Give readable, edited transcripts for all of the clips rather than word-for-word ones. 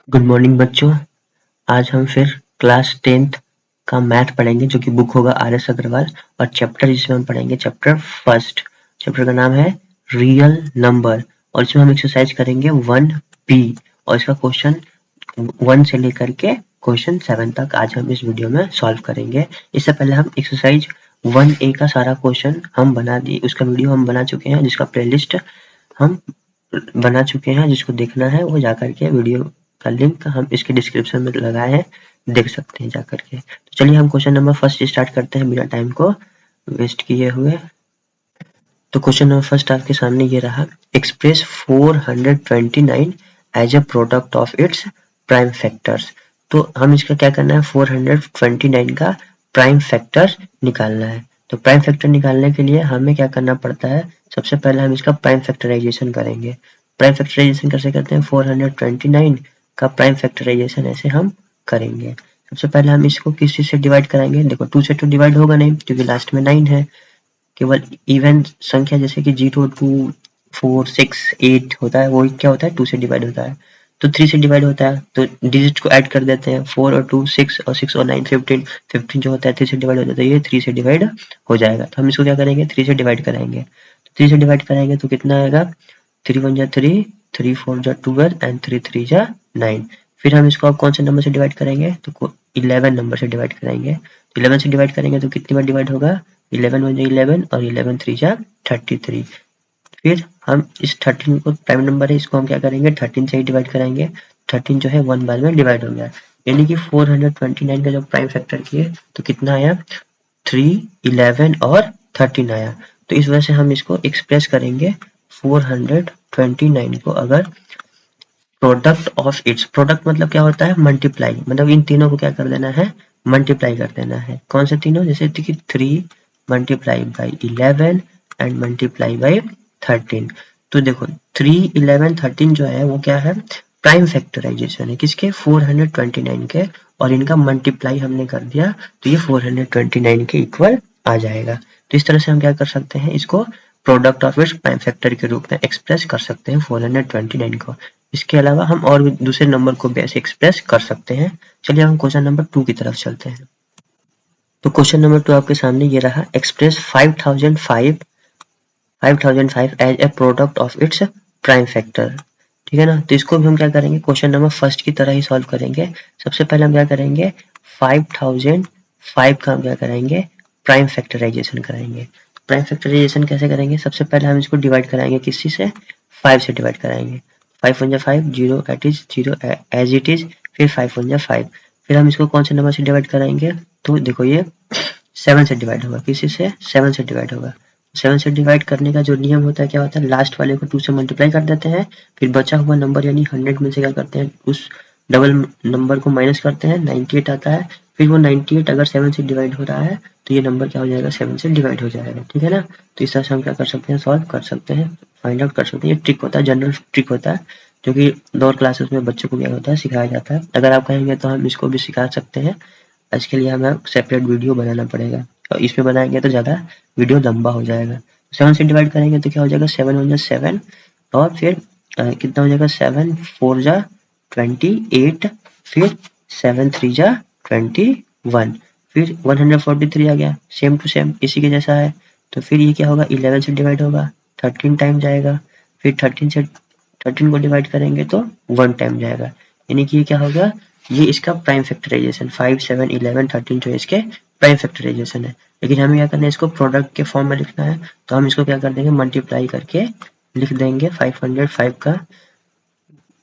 Good morning बच्चों। आज हम फिर क्लास 10th का मैथ पढ़ेंगे जो कि बुक होगा आर एस अग्रवाल और चैप्टर जिसमें हम पढ़ेंगे चैप्टर फर्स्ट। चैप्टर का नाम है रियल नंबर और इसमें हम एक्सरसाइज करेंगे 1B और इसका क्वेश्चन 1 से लेकर के क्वेश्चन 7 तक आज हम इस वीडियो में सॉल्व करेंगे। इससे पहले हम एक्सरसाइज 1A का सारा क्वेश्चन हम बना दिए, उसका वीडियो हम बना चुके हैं जिसका प्लेलिस्ट हम बना चुके हैं। जिसको देखना है वो जाकर के वीडियो का लिंक हम इसके डिस्क्रिप्शन में लगाए हैं, देख सकते हैं जाकर के। तो चलिए हम क्वेश्चन नंबर फर्स्ट स्टार्ट करते हैं बिना टाइम को वेस्ट किए हुए। तो क्वेश्चन नंबर फर्स्ट आपके सामने ये रहा, express 429 as a product of its prime factors. तो हम इसका क्या करना है, 429 का प्राइम फैक्टर निकालना है। तो प्राइम फैक्टर निकालने के लिए हमें क्या करना पड़ता है, सबसे पहले हम इसका प्राइम फैक्टराइजेशन करेंगे। प्राइम फैक्टराइजेशन कैसे करते हैं, 429 का प्राइम फैक्टराइजेशन ऐसे हम करेंगे। सबसे पहले हम इसको किस चीज से डिवाइड कराएंगे, देखो 2 से तो डिवाइड होगा नहीं क्योंकि लास्ट में 9 है। केवल इवन संख्या जैसे कि 0, 2, 4, 6, 8 होता है, वो क्या होता है 2 से डिवाइड होता है। तो 3 से डिवाइड होता है तो डिजिट को ऐड कर देते हैं, 4 और 2 6 और 6 और 9 15। 15 जो होता है 3 से डिवाइड हो जाता है, ये 3 से डिवाइड हो जाएगा। तो हम इसको क्या करेंगे, 3 से डिवाइड कराएंगे। तो 3 से डिवाइड कराएंगे तो कितना आएगा, 3 1 जा 3, 3 4 जा 12 एंड 3 3 जा 9। फिर हम इसको अब कौन से नंबर से डिवाइड करेंगे, तो 11 नंबर से डिवाइड करेंगे। 11 से डिवाइड करेंगे तो कितनी बार डिवाइड होगा, 11 1 जा 11 और 11 3 जा 33। फिर हम इस 13 को प्राइम नंबर है, इसको हम क्या करेंगे 13 से ही डिवाइड कराएंगे। 13 जो है 1 बार में डिवाइड हो गया, यानी कि 429 का जब प्राइम फैक्टर किए तो कितना आया, 3, 11 और 13 आया। तो इस वजह से हम इसको एक्सप्रेस करेंगे 429 को अगर प्रोडक्ट ऑफ इट्स, प्रोडक्ट मतलब क्या होता है, मल्टीप्लाई, मतलब इन तीनों को क्या कर देना है, मल्टीप्लाई कर देना है। कौन से तीनों, जैसे कि 3 multiply by 11 and multiply by 13। तो देखो 3, 11, 13 जो है वो क्या है, प्राइम फैक्टराइजेशन है किसके, 429 के, और इनका मल्टीप्लाई हमने कर दिया तो ये 429 के इक्वल आ जाएगा। तो इस तरह से हम क्या कर सकते हैं, इसको product of its prime factor के रूप में एक्सप्रेस कर सकते हैं 429 को। इसके अलावा हम और भी दूसरे नंबर को भी ऐसे एक्सप्रेस कर सकते हैं। चलिए हम क्वेश्चन नंबर 2 की तरफ चलते हैं। तो क्वेश्चन नंबर 2 आपके सामने ये रहा, express 5005 as a product of its prime factor. ठीक है ना। तो इसको भी हम क्या करेंगे, क्वेश्चन नंबर फर्स्ट की तरह ही सॉल्व करेंगे। सबसे पहले हम क्या करेंगे, 5005 का हम क्या करेंगे, प्राइम फैक्टराइजेशन कराएंगे। प्राइम फैक्टराइजेशन कैसे करेंगे, सबसे पहले हम इसको डिवाइड कराएंगे किसी से, 5 से डिवाइड कराएंगे। 5 1 जा 5, 0 at is 0 as it is, फिर 5 1 जा 5। फिर हम इसको कौन से नंबर से डिवाइड कराएंगे, तो देखो ये 7 से डिवाइड होगा, किसी से 7 से डिवाइड होगा। 7 से डिवाइड करने का जो नियम होता है क्या होता है, लास्ट वाले को 2 से मल्टीप्लाई कर देते हैं, फिर बचा हुआ नंबर यानी 100 में से क्या करते हैं, उस डबल नंबर को माइनस करते हैं, 98 आता है। फिर वो 98 अगर 7 से डिवाइड हो रहा है तो ये नंबर क्या हो जाएगा, 7 से डिवाइड हो जाएगा। ठीक है ना। तो इस तरह से हम क्या कर सकते हैं, सॉल्व कर सकते हैं, फाइंड आउट कर सकते हैं। ये ट्रिक होता है, जनरल ट्रिक होता है, जो कि लोअर क्लासेस में बच्चों को क्या होता है, सिखाया जाता है। अगर आप कहेंगे तो हम इसको भी सिखा सकते हैं। इसके लिए हमें सेपरेट वीडियो बनाना पड़ेगा और इसमें बनाएंगे तो ज़्यादा वीडियो लंबा हो जाएगा। 7 से डिवाइड करेंगे तो क्या हो जाएगा, 7 1 जा 7 और फिर कितना हो जाएगा, 7 4 जा 28, फिर 7 3 जा 21, फिर 143 आ गया, सेम टू सेम इसी के जैसा है। तो फिर ये क्या होगा, 11 से डिवाइड होगा, 13 टाइम जाएगा, फिर 13 को डिवाइड करेंगे तो 1 टाइम जाएगा, यानी कि ये क्या होगा, ये इसका प्राइम फैक्टराइजेशन 5 7 11 13 जो है इसके प्राइम फैक्टराइजेशन है। लेकिन हमें क्या करना है, इसको प्रोडक्ट के फॉर्म में लिखना है, तो हम इसको क्या कर देंगे, मल्टीप्लाई करके लिख देंगे। 505 का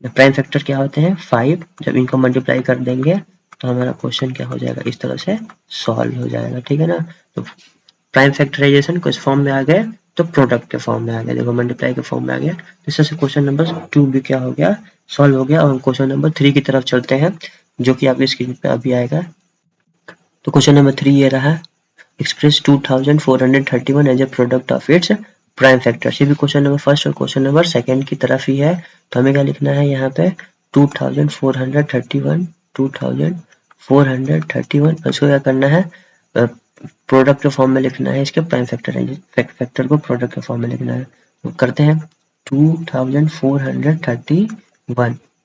प्राइम फैक्टर क्या होते हैं, 5। जब इनको मल्टीप्लाई कर देंगे तो हमारा क्वेश्चन क्या हो जाएगा, इस तरह से सॉल्व हो जाएगा। ठीक है ना। तो प्राइम फैक्टराइजेशन को इस फॉर्म में आ गए तो प्रोडक्ट के फॉर्म में आ गया, देखो मल्टीप्लाई के फॉर्म में आ गया। तो इस तरह से क्वेश्चन नंबर 2 भी क्या हो गया, सॉल्व हो गया। और हम क्वेश्चन नंबर 3 की तरफ चलते हैं, जो कि आपकी स्क्रीन पे अभी आएगा। तो क्वेश्चन नंबर 3 ये रहा, express 2431 as a product of its prime factor. ये भी क्वेश्चन नंबर फर्स्ट और क्वेश्चन नंबर सेकंड की तरफ ही है। तो हमें क्या लिखना है यहाँ पे, 2431 उसको क्या करना है, प्रोडक्ट के फॉर्म में लिखना है, इसके प्राइम फैक्टर को प्रोडक्ट के फॉर्म में लिखना है। तो करते हैं 2431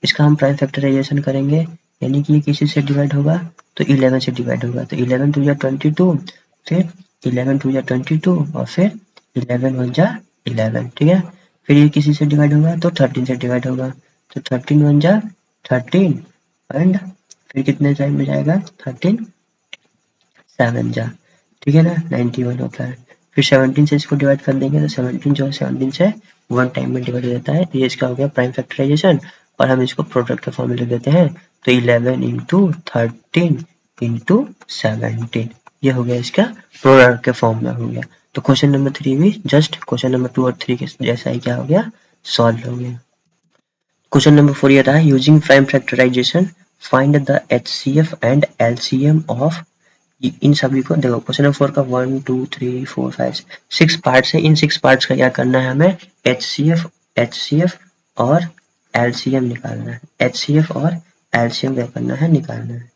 इसका हम प्राइम फैक्टराइजेशन करेंगे, यानी कि ये किसी से डिवाइड होगा तो 11 से डिवाइड होगा, तो 11 टू जा 22, फिर 11 टू जा 22 और फिर 11 1 जा 11, ठीक है। फिर ये किसी से डिवाइड होगा तो 13 से डिवाइड होगा, तो 13 1 जा 13 एंड फिर कितने टाइम में जाएगा 13 7 जा, ठीक है ना, 91 होता है। फिर 17 से इसको डिवाइड कर देंगे तो 17 जो है 17 से 1 टाइम में डिवाइड हो जाता है, तो ये इसका हो गया प्राइम फैक्टराइजेशन। और हम इसको प्रोडक्ट के फॉर्म में लिख देते हैं, तो 11 इंटू 13 इंटू 17, ये हो गया इसका प्रोडक्ट के फॉर्म में हो गया। तो क्वेश्चन नंबर 3 भी जस्ट क्वेश्चन नंबर 2 और 3 के जैसा ही क्या हो गया, सॉल्व हो गया। क्वेश्चन नंबर 4 ये रहा, using prime factorization find the HCF and LCM of, इन सभी को देखो क्वेश्चन नंबर 4 का 1 2 3 4 5 6 पार्ट्स है, इन 6 पार्ट्स का क्या करना है हमें, HCF और LCM निकालना है, HCF और LCM क्या करना है, निकालना है,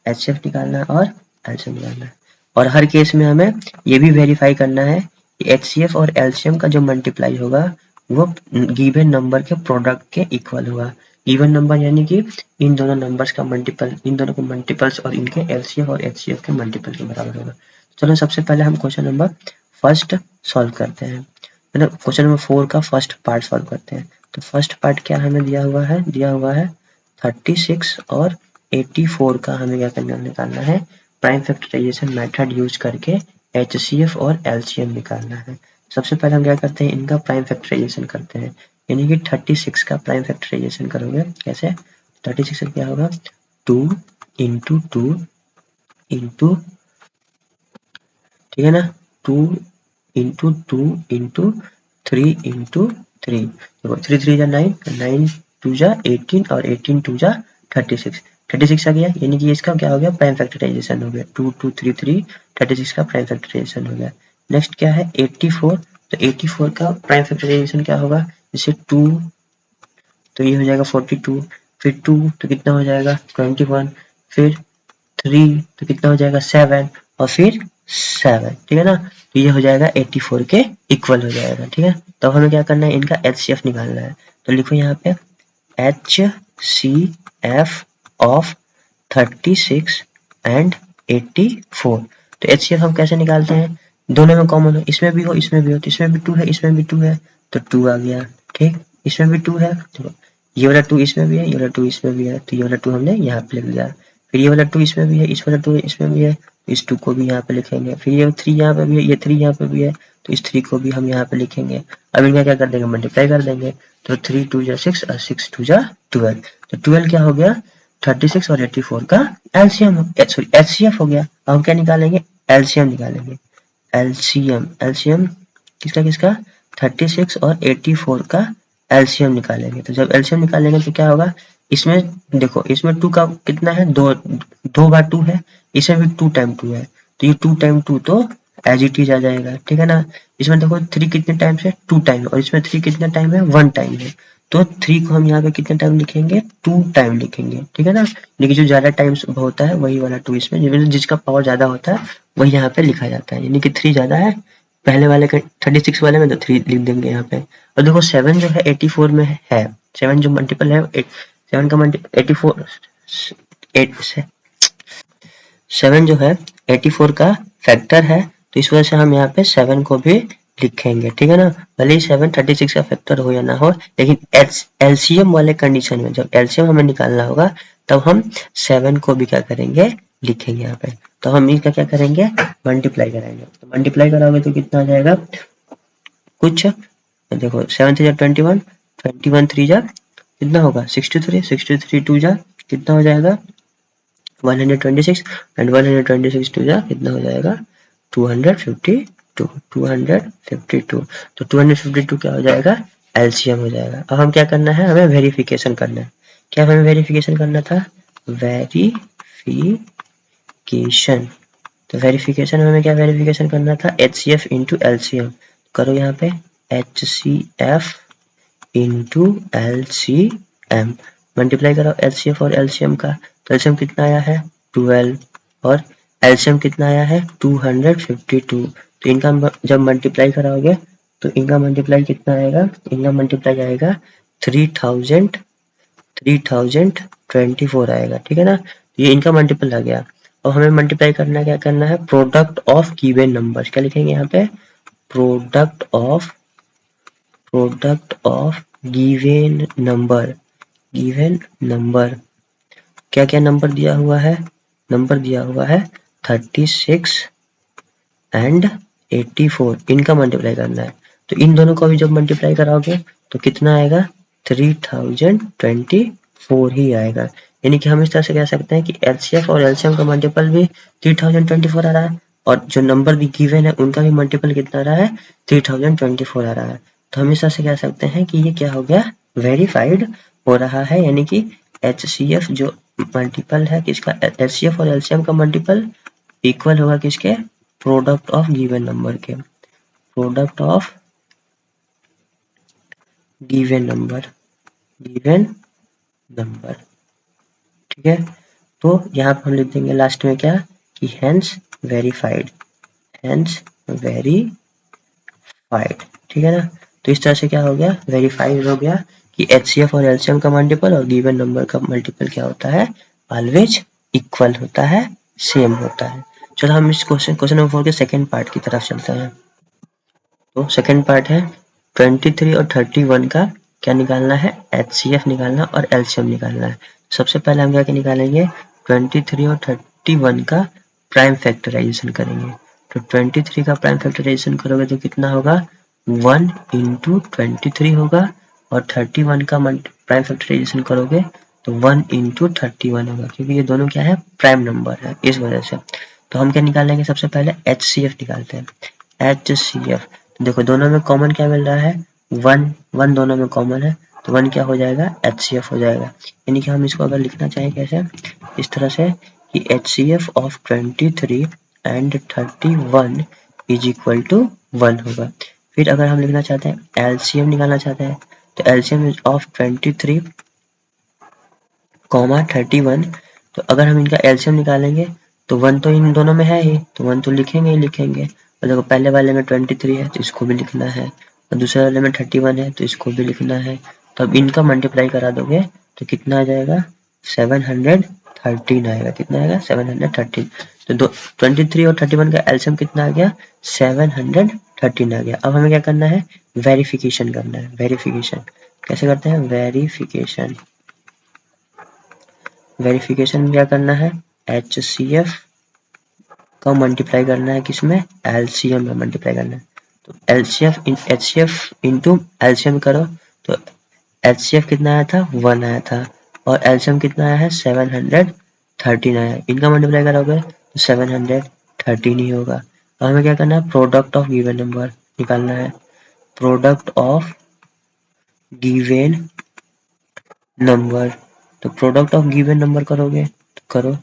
HCF निकालना है और LCM निकालना है। और हर केस में हमें ये भी वेरीफाई करना है कि HCF और LCM का जो मल्टीप्लाई होगा वो गिवन नंबर के प्रोडक्ट के इक्वल होगा। गिवन नंबर यानी कि इन दोनों नंबर्स का मल्टीपल, इन दोनों के मल्टीपल्स और इनके LCF और HCF के मल्टीपल के बराबर होगा। चलो सबसे पहले हम क्वेश्चन नंबर फर्स्ट सॉल्व करते हैं, मतलब क्वेश्चन नंबर 4 का फर्स्ट पार्ट सॉल्व करते हैं। तो फर्स्ट पार्ट क्या हमें दिया हुआ है 36 और 84 का हमें क्या करना निकालना है, प्राइम फैक्टराइजेशन मेथड यूज करके HCF और LCM निकालना है। सबसे पहले हम क्या करते हैं, इनका प्राइम फैक्टराइजेशन करते हैं, यानी कि 36 का प्राइम फैक्टराइजेशन करोगे कैसे, 36 का क्या होगा 2 इंटू 2 इंटू, ठीक है ना, 2 इंटू 2 इंटू 3 इंटू 3, देखो 3 3 जा 9, 9 2 जा 18 और 18 2 जा 36, 36 आ गया, यानी कि इसका क्या हो गया प्राइम फैक्टराइजेशन हो गया, 2 2 3 3 36 का प्राइम फैक्टराइजेशन हो गया। नेक्स्ट क्या है 84, तो 84 का प्राइम फैक्टराइजेशन क्या होगा, जैसे 2 तो ये हो जाएगा 42, फिर 2 तो कितना हो जाएगा 21, फिर 3 तो कितना हो जाएगा 7 और फिर 7, ठीक है ना, तो ये हो जाएगा 84 के इक्वल हो जाएगा, ठीक है। तो हमें क्या करना है, इनका HCF निकालना है, तो लिखो यहाँ पे HCF ऑफ 36 एंड 84। तो HCF हम कैसे निकालते हैं, दोनों में कॉमन हो, इसमें भी हो इसमें भी हो, तो इसमें भी 2 है इसमें भी 2 है, तो 2 आ गया, ठीक, इसमें भी 2 है, तो ये वाला 2 इसमें भी है, ये वाला 2 इसमें भी है, तो ये वाला 2 हमने यहाँ पे लिख दिया। फिर ये वाला 2 इसमें भी है, इस वाला 2 इसमें भी है, तो इस 2 को भी यहाँ पे लिखेंगे। फिर ये 3 यहाँ पे भी है, ये 3 यहाँ पे भी है, तो इस 3 को भी हम यहाँ पे लिखेंगे। अब इनका क्या कर देंगे, मल्टीप्लाई कर देंगे, तो 3 2 जा 6 और 6 2 जा 12, तो 12 क्या हो गया 36 और 84 का एलसीएम, सॉरी एचसीएफ हो गया। अब हम क्या निकालेंगे, एलसीएम निकालेंगे, एलसीएम किसका किसका 36 और 84 का एलसीएम निकालेंगे। तो जब एलसीएम निकालेंगे तो क्या होगा, इसमें देखो इसमें 2 का कितना है, दो बार 2 है, इसमें भी 2 टाइम 2 है, तो ये 2 टाइम 2 तो एज इट इज आ जाएगा, ठीक है ना। इसमें देखो 3 कितने टाइम है 2 टाइम, और इसमें 3 कितना टाइम है 1 टाइम है, तो 3 को हम यहाँ पे कितने टाइम लिखेंगे 2 टाइम लिखेंगे, ठीक है ना। लेकिन जो ज्यादा टाइम्स होता है वही वाला 2 इसमें, जिसका पावर ज्यादा होता है वही यहाँ पे लिखा जाता है, यानी कि 3 ज्यादा है पहले वाले के 36 वाले में, तो 3 लिख देंगे यहाँ पे। और देखो 7 जो है 84 में है, 7 जो मल्टीपल है 7 का मल्टीपल 84, 7 जो है 84 का फैक्टर है, तो इस वजह से हम यहाँ पे 7 को भी लिखेंगे, ठीक है ना। भले ही 7 36 का फैक्टर हो या ना हो, लेकिन एलसीएम वाले कंडीशन में जब एलसीएम हमें निकालना होगा तब हम 7 को भी क्या करेंगे लिखेंगे यहाँ पे। तो हम इसका क्या करेंगे मल्टीप्लाई करेंगे, तो मल्टीप्लाई कराओगे तो कितना आ जाएगा कुछ, देखो 7 3 जा 21, 21 3 जा कितना होगा 63, 63 2 जा कितना हो जाएगा 126, एंड 126 टू जा कितना हो जाएगा 252, 252, तो 252 क्या हो जाएगा एलसीएम हो जाएगा। अब हम क्या करना है, हमें वेरिफिकेशन करना है, क्या हमें वेरिफिकेशन करना था, वेरिफिकेशन, तो वेरिफिकेशन हमें क्या वेरिफिकेशन करना था HCF इंटू एलसीएम, करो यहाँ पे HCF इंटू LCM, मल्टीप्लाई करो HCF और LCM का, तो LCM कितना आया है 12 और LCM कितना आया है 252, तो इनका जब मल्टीप्लाई कराओगे तो इनका मल्टीप्लाई कितना आएगा, इनका मल्टीप्लाई आएगा 3000, 3024 आएगा, ठीक है ना। तो ये इनका मल्टीपल आ गया। और हमें मल्टीप्लाई करना क्या करना है, प्रोडक्ट ऑफ गिवन नंबर। क्या लिखेंगे यहाँ पे, product of given number. Given number, क्या क्या नंबर दिया हुआ है, नंबर दिया हुआ है 36 एंड 84, इनका मल्टीप्लाई करना है। तो इन दोनों को भी जब मल्टीप्लाई कराओगे तो कितना आएगा, 3024 ही आएगा। यानी कि हम इस तरह से कह सकते हैं कि एचसीएफ और एलसीएम का मल्टीपल भी 3024 आ रहा है, और जो नंबर भी गिवन है उनका भी मल्टीपल कितना आ रहा है, 3024 आ रहा है। तो हम इस तरह से कह सकते हैं कि ये क्या हो गया, वेरीफाइड हो रहा है। यानी कि एचसीएफ जो मल्टीपल है किसका, एचसीएफ और एलसीएम का मल्टीपल इक्वल होगा किसके, प्रोडक्ट ऑफ गिवन नंबर के, product of given number, given number, ठीक है। तो यहाँ पर हम लिख देंगे लास्ट में क्या, कि हेंस वेरीफाइड, हेंस वेरीफाइड, ठीक है ना। तो इस तरह से क्या हो गया, वेरीफाइड हो गया कि एचसीएफ और एलसीएम का मल्टीपल और गिवन नंबर का मल्टीपल क्या होता है, ऑलवेज इक्वल होता है, सेम होता है। चलो हम इस क्वेश्चन नंबर 4 के सेकंड पार्ट की तरफ चलते हैं। तो सेकंड पार्ट है 23 और 31 का क्या निकालना है, एचसीएफ निकालना और एलसीएम निकालना है। सबसे पहले हम क्या निकालेंगे, 23 और 31 का प्राइम फैक्टराइजेशन करेंगे। तो 23 का प्राइम फैक्टराइजेशन करोगे तो कितना होगा, 1 इंटू 23 होगा, और 31 का प्राइम फैक्टराइजेशन करोगे तो 1 इंटू 31 होगा, क्योंकि ये दोनों क्या है, प्राइम नंबर है, इस वजह से। तो हम क्या निकालेंगे, सबसे पहले एचसीएफ निकालते हैं। एचसीएफ, देखो दोनों में कॉमन क्या मिल रहा है, 1 दोनों में कॉमन है, तो 1 क्या हो जाएगा, एचसीएफ हो जाएगा। यानी कि हम इसको अगर लिखना चाहें कैसे, इस तरह से कि HCF of 23 and 31 is equal to 1 होगा। फिर अगर हम लिखना चाहते हैं, एलसीएम निकालना चाहते हैं, तो एलसीएम ऑफ 23 कॉमा 31, तो अगर हम इनका एलसीएम निकालेंगे तो 1 तो इन दोनों में है ही, तो 1 तो लिखेंगे ही लिखेंगे। और देखो पहले वाले में 23 है तो इसको भी लिखना है, और दूसरे वाले में 31 है तो इसको भी लिखना है। तो अब इनका मल्टीप्लाई करा दोगे तो कितना आ जाएगा, 713 आएगा। कितना आएगा, 713। तो 23 और 31 का एलसीएम कितना आ गया, 713 आ गया। अब हमें क्या करना है, वेरिफिकेशन करना है। वेरिफिकेशन कैसे करते हैं, वेरिफिकेशन, वेरिफिकेशन क्या करना है, एचसीएफ का मल्टीप्लाई करना है किसमें, एलसीएम में मल्टीप्लाई करना है। तो एलसीएफ एचसीएफ इंटू एलसीएम करो, तो एचसीएफ कितना आया था, 1 आया था, और एलसीएम कितना आया है, 713 आया है। इनका मल्टीप्लाई करोगे तो 713 ही होगा। तो हमें क्या करना है, प्रोडक्ट ऑफ गिवन नंबर निकालना है। प्रोडक्ट ऑफ गिवन नंबर, तो प्रोडक्ट ऑफ गिवन नंबर करोगे तो करो,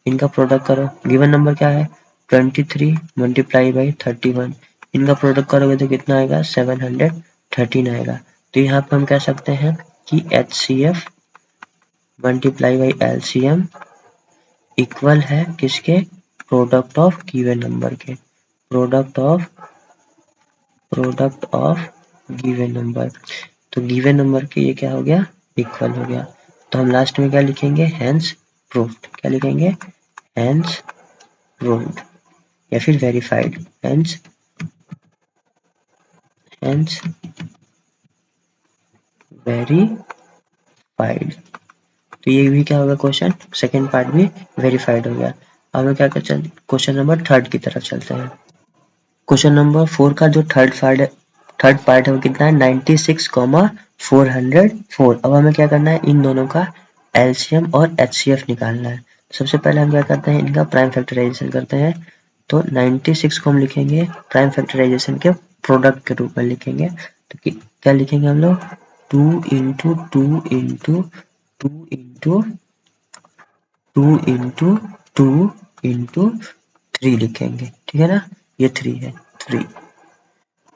इनका प्रोडक्ट करो। गिवन नंबर क्या है, 23 मल्टीप्लाई बाई 31, इनका प्रोडक्ट करोगे तो कितना आएगा, 713 आएगा। तो यहाँ पर हम कह सकते हैं कि HCF multiply by LCM equal है किसके, प्रोडक्ट ऑफ गिवन नंबर के, प्रोडक्ट ऑफ गिवन नंबर। तो गिवन नंबर के ये क्या हो गया, इक्वल हो गया। तो हम लास्ट में क्या लिखेंगे, हेंस प्रूव्ड। क्या लिखेंगे, हेंस प्रूव्ड, या फिर वेरीफाइड, हेंस वेरीफाइड। तो ये भी क्या होगा, क्वेश्चन सेकंड पार्ट भी वेरीफाइड हो गया। अब हम क्या करते हैं, क्वेश्चन नंबर 3 की तरफ चलते हैं। क्वेश्चन नंबर 4 का जो थर्ड पार्ट है वो कितना है, 96,404। अब हमें क्या करना है, इन दोनों का एलसीएम और एचसीएफ निकालना है। सबसे पहले हम क्या करते हैं, इनका प्राइम फैक्टराइजेशन करते हैं। तो 96 को हम लिखेंगे प्राइम फैक्टराइजेशन के प्रोडक्ट के रूप में लिखेंगे। तो क्या लिखेंगे हम लोग, 2 into 2 into 2 into 2 into 2 into 3 लिखेंगे, ठीक है ना, ये 3 है, 3,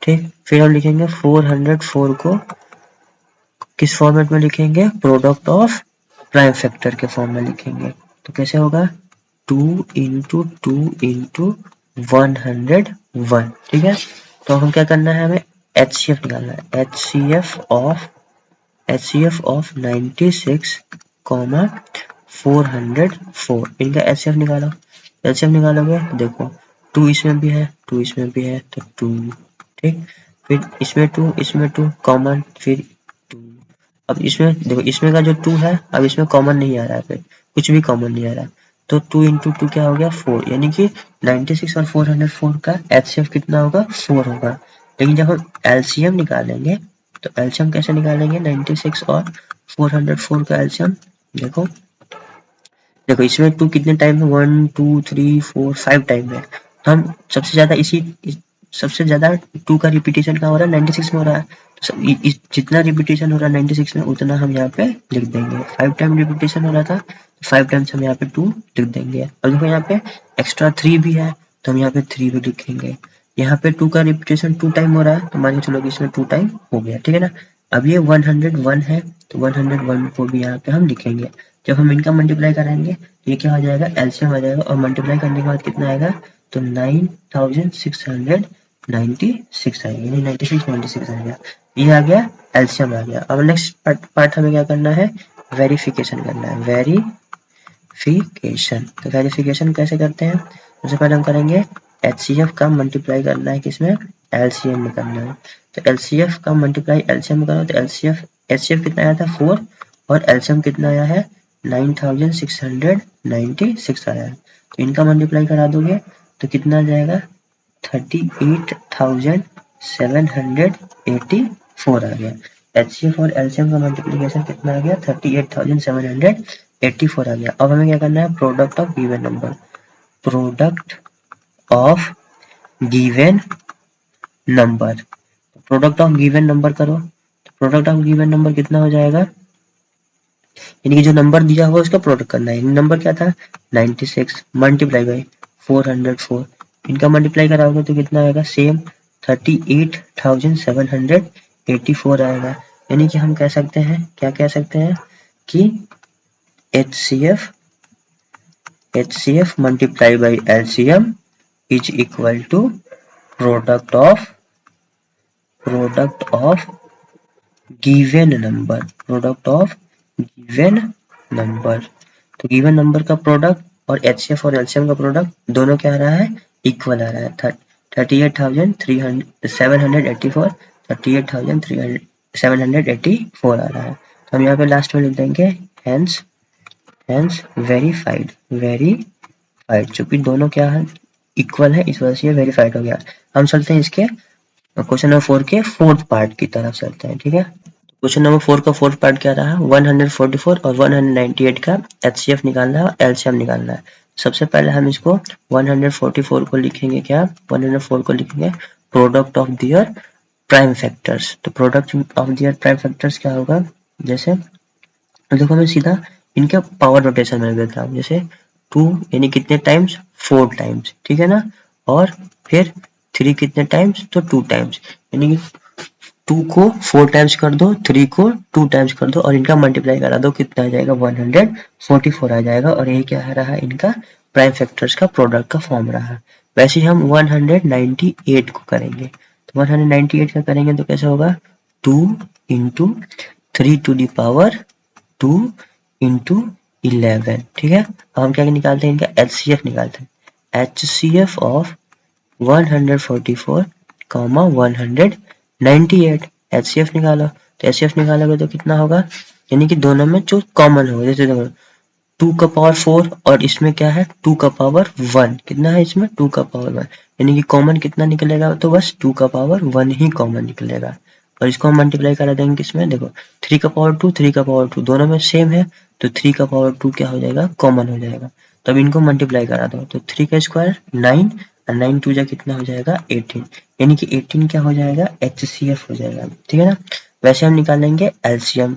ठीक। फिर हम लिखेंगे 404 को किस फॉर्मेट में लिखेंगे, प्रोडक्ट ऑफ प्राइम फैक्टर के फॉर्म में लिखेंगे। तो कैसे होगा, 2 इंटू 2 इंटू 101, ठीक है। तो हम क्या करना है, हमें एचसीएफ निकालना है। HCF of HCF of 96 comma 404, इनका HCF निकालो। HCF निकालोगे तो देखो 2 इसमें भी है, 2 इसमें भी है तो 2, ठीक। फिर इसमें 2 कॉमन, फिर 2। अब इसमें देखो, इसमें का जो 2 है, अब इसमें कॉमन नहीं आ रहा है, फिर कुछ भी कॉमन नहीं आ रहा, तो 2 इंटू 2 क्या हो गया 4, यानी कि 96 और 404 का HCF कितना होगा 4 होगा। लेकिन जब हम LCM निकालेंगे तो LCM कैसे निकालेंगे 96 और 404 का LCM, देखो देखो इसमें 2 कितने टाइम है, 1 2 3 4 5 टाइम है। हम सबसे ज्यादा सबसे ज्यादा 2 का रिपीटेशन कहाँ हो रहा है 96 में हो रहा है, तो जितना रिपीटेशन हो रहा है 96 में उतना हम यहाँ पे लिख देंगे। 5 टाइम रिपीटेशन हो रहा था, 5 टाइम्स हम यहाँ पे 2 लिख देंगे। और देखो यहाँ पे एक्स्ट्रा 3 भी है तो हम यहाँ पे 3 भी लिखेंगे। यहाँ पे 2 का रिपीटेशन 2 टाइम हो रहा है तो मान के चलो कि इसमें 2 टाइम हो गया, ठीक है ना। अब ये 101 है तो 101 को भी यहाँ पे हम लिखेंगे। जब हम इनका मल्टीप्लाई कराएंगे तो ये क्या हो जाएगा एलसीएम आ जाएगा, और मल्टीप्लाई करने के बाद कितना आएगा तो 9696 आएगा, यानी 96 आएगा। ये आ गया एलसीएम आ गया। अब नेक्स्ट पार्ट हमें क्या करना है, वेरिफिकेशन करना है। वेरिफिकेशन, तो वेरिफिकेशन कैसे करते हैं, सबसे पहले हम करेंगे HCF का मल्टीप्लाई करना है किसमें एलसीएम में करना है। तो LCF का मल्टीप्लाई LCM में करना है, तो HCF कितना आया था 4 और LCM कितना आया है 9696 आया है। तो इनका मल्टीप्लाई करा दोगे तो कितना आ जाएगा 38,784 आ गया। HCF और LCM का मल्टीप्लीकेशन कितना आ गया 38,784 आ गया। अब हमें क्या करना है product of given number, product of given number, product of given number करो। तो प्रोडक्ट ऑफ गिवन नंबर कितना हो जाएगा, यानी कि जो नंबर दिया हुआ उसका प्रोडक्ट करना है। नंबर क्या था 96 मल्टीप्लाई बाई 404, इनका मल्टीप्लाई कराओगे तो कितना आएगा सेम 38,784 आएगा। यानी कि हम कह सकते हैं, क्या कह सकते हैं कि HCF multiply by LCM is equal to product of given number, product of given number. तो गिवन नंबर का प्रोडक्ट और HCF और LCM का प्रोडक्ट दोनों क्या आ रहा है इक्वल आ रहा है 38,784 38,784 आ रहा है। तो हम यहाँ पे लास्ट में लिख देंगे हेंस वेरीफाइड, चूंकि दोनों क्या है इक्वल है इस वजह से ये वेरीफाइड हो गया। हम चलते हैं इसके क्वेश्चन नंबर 4 के फोर्थ पार्ट की तरफ चलते हैं, ठीक है। क्वेश्चन नंबर 4 का फोर्थ पार्ट क्या रहा, 144 और 198 का HCF निकालना है और LCM निकालना है। सबसे पहले हम इसको 144 को लिखेंगे, क्या 104 को लिखेंगे product of their prime factors. तो product of their prime factors क्या होगा, जैसे देखो मैं सीधा इनके पावर रोटेशन में देता हूँ, जैसे 2 यानी कितने टाइम्स 4 टाइम्स, ठीक है ना। और फिर 3 कितने टाइम्स तो 2 टाइम्स, यानी 2 को 4 टाइम्स कर दो, 3 को 2 टाइम्स कर दो और इनका मल्टीप्लाई करा दो, कितना आ जाएगा 144 आ जाएगा। और ये क्या रहा इनका प्राइम फैक्टर्स का प्रोडक्ट का फॉर्म रहा। वैसे ही हम 198 को करेंगे, तो 198 का करेंगे तो कैसे होगा 2 into 3 to the power 2 into 11, ठीक है। अब हम क्या निकालते हैं इनका HCF निकालते हैं, HCF ऑफ 144 कॉमा 198 HCF निकालो। तो HCF निकालोगे तो कितना होगा, यानी कि दोनों में जो कॉमन होगा, जैसे देखो 2 का पावर 4 और इसमें क्या है 2 का पावर 1, कितना है इसमें 2 का पावर 1, यानी कि कॉमन कितना निकलेगा तो बस 2 का पावर 1 ही कॉमन निकलेगा। और इसको हम मल्टीप्लाई करा देंगे किसमें, देखो 3 का पावर 2 3 का पावर 2 दोनों में सेम है, तो 3 का पावर 2 क्या हो जाएगा कॉमन हो जाएगा। तब इनको मल्टीप्लाई करा दो, तो 3 का स्क्वायर 9 और 9 टू जा कितना हो जाएगा 18, यानी कि 18 क्या हो जाएगा HCF हो जाएगा, ठीक है ना। वैसे हम निकालेंगे LCM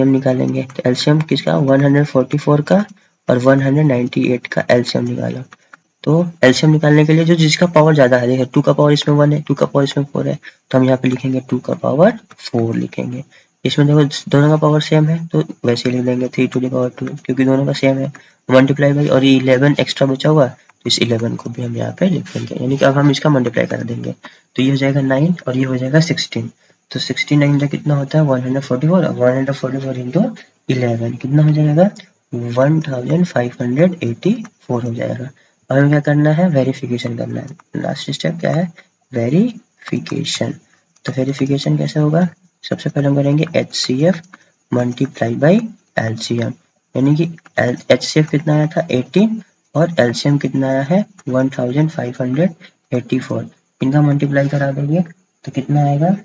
निकालेंगे। तो LCM किसका 144 का और 198 का LCM निकालो। तो LCM निकालने के लिए जो जिसका पावर ज्यादा है, देखो 2 का पावर इसमें 1 है, 2 का पावर इसमें 4 है, तो हम यहाँ पे लिखेंगे 2 का पावर 4 लिखेंगे। इसमें देखो दोनों का पावर सेम है तो वैसे लिख देंगे 3 टू द पावर 2, क्योंकि दोनों का सेम है, मल्टीप्लाई बाई और 11 एक्स्ट्रा बचा हुआ तो इस 11 को भी हम यहाँ पे लिख देंगे, यानी कि अब हम इसका मल्टीप्लाई कर देंगे। तो ये हो जाएगा 9 और ये हो जाएगा 16। तो 69 का कितना होता है 144, और 144 इंटू 11 कितना हो जाएगा 1584 हो जाएगा। अब हमें क्या करना है, वेरिफिकेशन करना है। लास्ट स्टेप क्या है, वेरिफिकेशन। तो वेरिफिकेशन कैसे होगा, सबसे पहले हम करेंगे HCF मल्टीप्लाई बाई LCM, यानी कि HCF कितना आया था 18 और LCM कितना आया है 1584। इनका मल्टीप्लाई करा देंगे तो कितना आएगा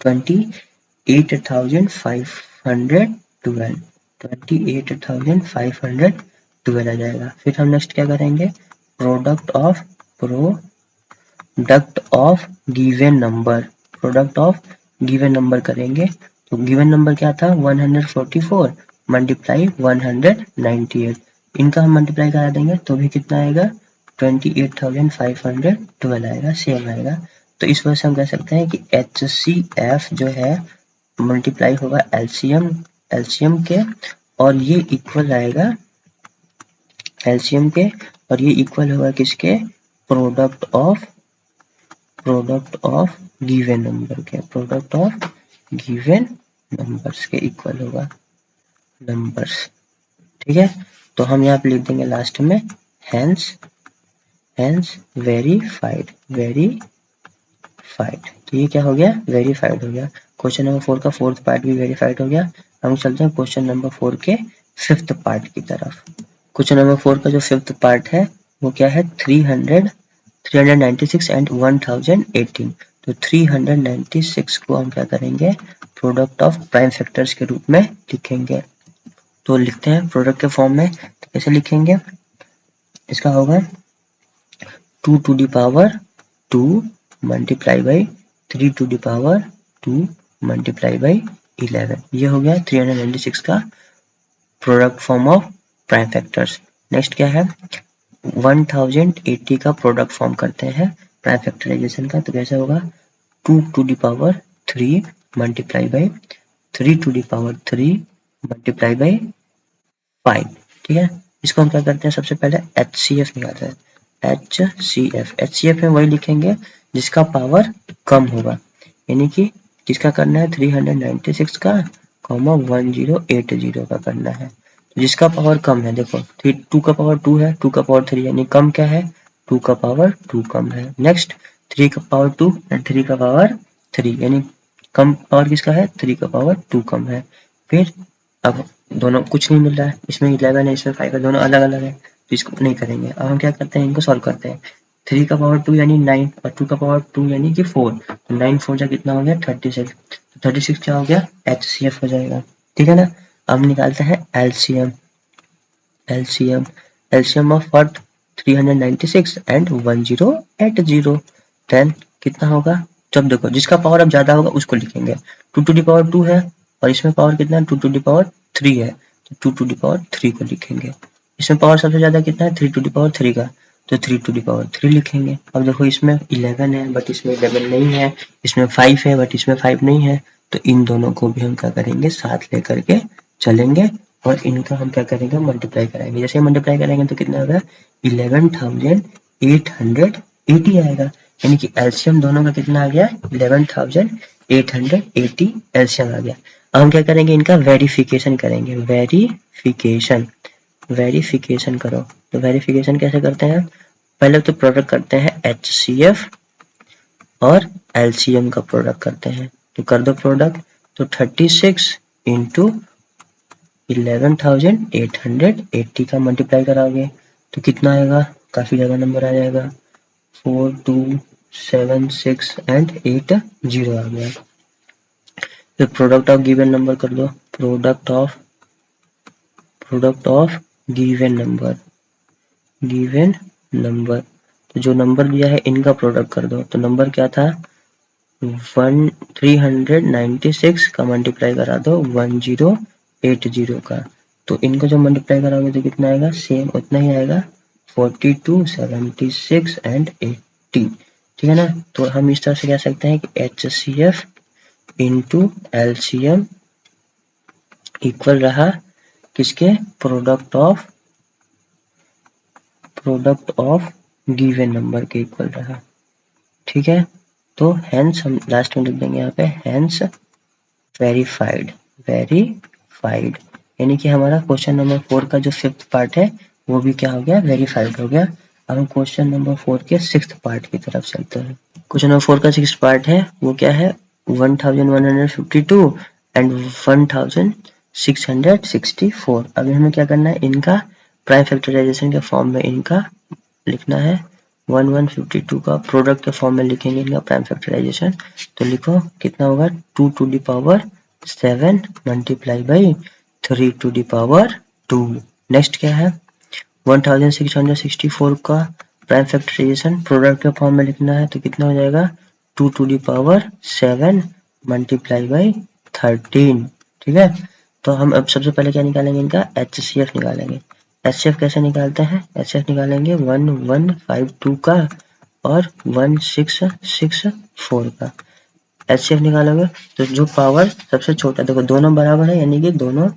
28,512 28,512 आ जाएगा। फिर हम नेक्स्ट क्या करेंगे, प्रोडक्ट ऑफ गिवन नंबर करेंगे। तो गिवन नंबर क्या था 144 मल्टीप्लाई 198, इनका हम मल्टीप्लाई करा देंगे तो भी कितना आएगा 28,512 आएगा, सेम आएगा। तो इस वजह से हम कह सकते हैं कि HCF जो है मल्टीप्लाई होगा LCM के, और ये इक्वल आएगा LCM के, और ये इक्वल होगा किसके, प्रोडक्ट ऑफ गिवन नंबर के, प्रोडक्ट ऑफ गिवन नंबर्स के इक्वल होगा नंबर्स। ठीक है, तो हम यहाँ पे लिख देंगे लास्ट में हेंस वेरीफाइड। तो ये क्या हो गया, वेरीफाइड हो गया। क्वेश्चन नंबर 4 का फोर्थ पार्ट भी वेरीफाइड हो गया। हम चलते हैं क्वेश्चन नंबर 4 के फिफ्थ पार्ट की तरफ। क्वेश्चन नंबर 4 का जो फिफ्थ पार्ट है वो क्या है, 396 एंड 1018। तो 396 को हम क्या करेंगे, प्रोडक्ट ऑफ प्राइम फैक्टर्स के रूप में लिखेंगे। तो लिखते हैं प्रोडक्ट के फॉर्म में, तो कैसे लिखेंगे, इसका होगा 2 to the power 2 multiply by 3 to the power 2 multiply by 11। ये हो गया 396 का product form of prime factors. Next क्या है, 1080 का प्रोडक्ट फॉर्म करते हैं प्राइम फैक्टराइजेशन का। तो कैसे होगा 2 to the power 3 multiply by 3 to the power 3 multiply by 5। ठीक है, इसको हम क्या करते हैं, सबसे पहले HCF निकालते हैं। HCF में वही लिखेंगे जिसका पावर कम होगा, यानी कि किसका करना है 396 का, 1080 का करना है। तो जिसका पावर कम है, देखो 2 का पावर 2 है, 2 का पावर 3, यानी कम क्या है 2 का पावर 2 कम है। नेक्स्ट 3 का पावर 2 एंड 3 का पावर 3, यानी कम पावर किसका है 3 का पावर 2 कम है। फिर अब दोनों कुछ नहीं मिल रहा है, इसमें 11 है इसमें 5 है, दोनों अलग अलग है, तो इसको नहीं करेंगे। अब हम क्या करते हैं, इनको सॉल्व करते हैं। 3 का पावर 2 यानी 9 और 2 का पावर 2 यानी कि 4, तो 9 4 जा कितना हो गया 36। तो 36 क्या हो गया HCF हो जाएगा। ठीक है ना, अब निकालते हैं LCM of what 396 and 1080। Then कितना होगा, जब देखो जिसका पावर अब ज्यादा होगा उसको लिखेंगे। 2 टू द पावर 2 है और इसमें पावर कितना है 2 टू द पावर 3 है, तो 2 टू द पावर 3 को लिखेंगे। इसमें पावर सबसे ज्यादा कितना है 3 टू द पावर 3 का, तो 3 टू द पावर 3 लिखेंगे। अब देखो इसमें 11 है बट इसमें 11 नहीं है, इसमें 5 है बट इसमें 5 नहीं है, तो इन दोनों को भी हम क्या करेंगे साथ लेकर के चलेंगे और इनका हम क्या करेंगे मल्टीप्लाई कराएंगे। जैसे मल्टीप्लाई करेंगे तो कितना होगा 11,880 आएगा, यानी कि एलसीएम दोनों का कितना आ गया 11,880 एलसीएम आ गया। अब हम क्या करेंगे इनका वेरिफिकेशन करेंगे। वेरिफिकेशन करो, तो वेरिफिकेशन कैसे करते हैं, पहले तो प्रोडक्ट करते हैं HCF और LCM का प्रोडक्ट करते हैं। तो कर दो प्रोडक्ट, तो 36 इंटू 11,880 का मल्टीप्लाई कराओगे तो कितना आएगा, काफी ज्यादा नंबर आ जाएगा, 4 2 7 6 एंड 8 0 आ गया। फिर प्रोडक्ट ऑफ गिवन नंबर कर दो, प्रोडक्ट ऑफ गिवन नंबर, तो जो नंबर दिया है इनका प्रोडक्ट कर दो। तो नंबर क्या था 396 का मल्टीप्लाई करा दो 1080 का, तो इनको जब मल्टीप्लाई कराओगे तो कितना आएगा, सेम उतना ही आएगा 42 76 एंड 80। ठीक है ना, तो हम इस तरह से कह सकते हैं कि HCF इंटू LCM इक्वल रहा किसके, product product of given number के इक्वल रहा। ठीक है, तो हेंस हम लास्ट में लिख देंगे यहाँ पे हेंस वेरीफाइड, वेरीफाइड, यानी कि हमारा क्वेश्चन नंबर 4 का जो 5th पार्ट है वो भी क्या हो गया, वेरीफाइड हो गया। अब हम क्वेश्चन नंबर 4 के 6th पार्ट की तरफ चलते हैं। क्वेश्चन नंबर 4 का 6th पार्ट है वो क्या है, 1152 एंड 1664। अभी हमें क्या करना है, इनका प्राइम फैक्टराइजेशन के फॉर्म में इनका लिखना है। 1152 का प्रोडक्ट के फॉर्म में लिखेंगे इनका प्राइम फैक्टराइजेशन। तो लिखो कितना होगा, 2 to the power 7 multiply by 3 to the power 2। Next क्या है, 1664 का प्राइम फैक्टराइजेशन प्रोडक्ट के फॉर्म में लिखना है। तो कितना हो जाएगा, 2 to the power 7 multiply by 13। ठीक है, तो हम अब सबसे पहले क्या निकालेंगे, इनका HCF निकालेंगे। HCF कैसे निकालते हैं, HCF निकालेंगे 1152 का और 1664 का। HCF निकालोगे तो जो पावर सबसे छोटा, देखो दोनों बराबर है यानी कि दोनों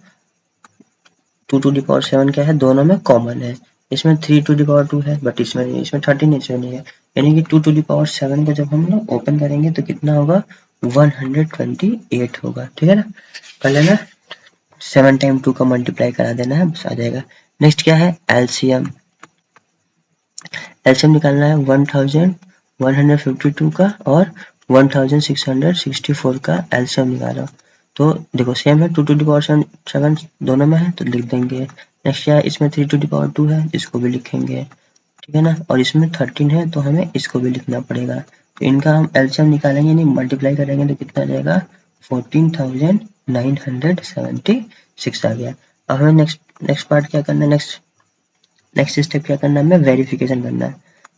2 टू द पावर 7 क्या है, दोनों में कॉमन है। इसमें 3 टू द पावर 2 है बट इसमें नहीं, इसमें 13 इसमें नहीं है, यानी कि 2 टू द पावर 7 को जब हम लोग ओपन करेंगे तो कितना होगा, 128 होगा। ठीक है ना, कर लेना, 7 टाइम 2 का मल्टीप्लाई करा देना है, बस आ जाएगा। नेक्स्ट क्या है, एलसीएम। एलसीएम निकालना है 1152 का और 1664 का एलसीएम निकालो। तो देखो सेम है, 2 टू द पावर 7 दोनों में है तो लिख देंगे। नेक्स्ट क्या है, इसमें 3 टू द पावर 2 है, इसको भी लिखेंगे। ठीक है ना, और इसमें 13 है तो हमें इसको भी लिखना पड़ेगा। तो इनका हम एलसीएम निकालेंगे, नहीं मल्टीप्लाई करेंगे तो कितना आ जाएगा, 14,976 आ गया। अब हमें नेक्स्ट पार्ट क्या करना है, नेक्स्ट स्टेप क्या करना है, हमें वेरिफिकेशन करना है।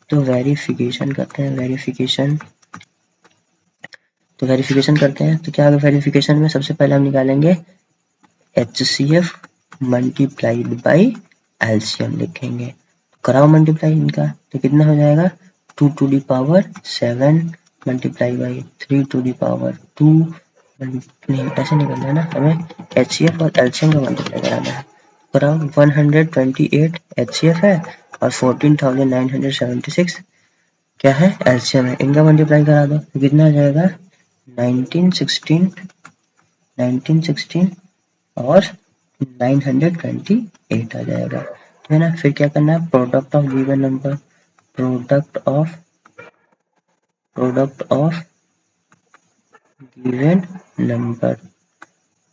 तो वेरिफिकेशन करते हैं, वेरिफिकेशन करते हैं। तो क्या होगा वेरिफिकेशन में, सबसे पहले हम निकालेंगे HCF मल्टीप्लाइड बाई एलसीएम लिखेंगे। कराओ मल्टीप्लाई इनका, तो कितना हो जाएगा, 2 to the power 7 multiply by 3 to the power 2, नहीं ऐसे नहीं करना है ना, हमें HCF और एलसीएम का मल्टीप्लाई कराना है। कराओ, 128 HCF है और 14,976 क्या है, एलसीएम है। इनका मल्टीप्लाई करा दो तो कितना आ जाएगा, 1916 और 928 आ जाएगा। ठीक है ना, फिर क्या करना है, product of given number, product of given number.